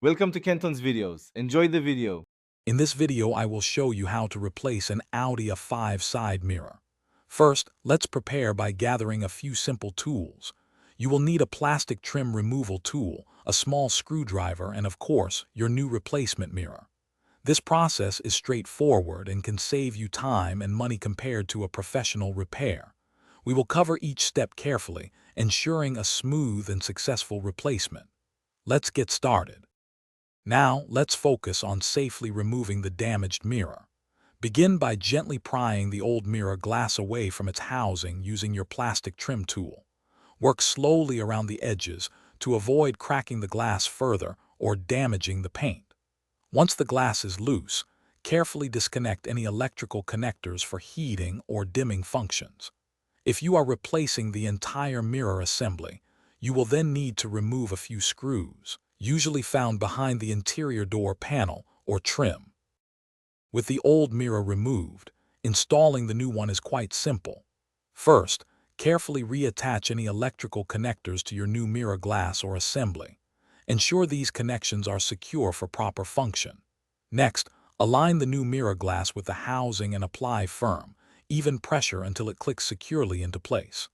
Welcome to Kenton's videos. Enjoy the video. In this video, I will show you how to replace an Audi A5 side mirror. First, let's prepare by gathering a few simple tools. You will need a plastic trim removal tool, a small screwdriver, and of course, your new replacement mirror. This process is straightforward and can save you time and money compared to a professional repair. We will cover each step carefully, ensuring a smooth and successful replacement. Let's get started. Now, let's focus on safely removing the damaged mirror. Begin by gently prying the old mirror glass away from its housing using your plastic trim tool. Work slowly around the edges to avoid cracking the glass further or damaging the paint. Once the glass is loose, carefully disconnect any electrical connectors for heating or dimming functions. If you are replacing the entire mirror assembly, you will then need to remove a few screws, usually found behind the interior door panel or trim. With the old mirror removed, installing the new one is quite simple. First, carefully reattach any electrical connectors to your new mirror glass or assembly. Ensure these connections are secure for proper function. Next, align the new mirror glass with the housing and apply firm, even pressure until it clicks securely into place.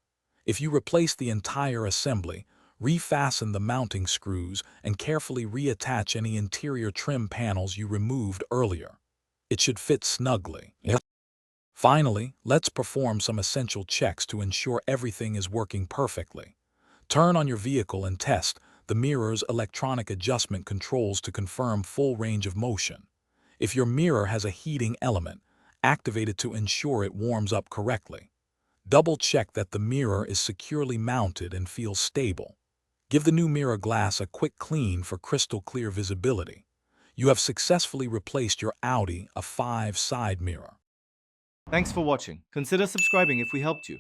If you replace the entire assembly, refasten the mounting screws and carefully reattach any interior trim panels you removed earlier. It should fit snugly. Yep. Finally, let's perform some essential checks to ensure everything is working perfectly. Turn on your vehicle and test the mirror's electronic adjustment controls to confirm full range of motion. If your mirror has a heating element, activate it to ensure it warms up correctly. Double-check that the mirror is securely mounted and feels stable. Give the new mirror glass a quick clean for crystal clear visibility. You have successfully replaced your Audi A5 side mirror. Thanks for watching. Consider subscribing if we helped you.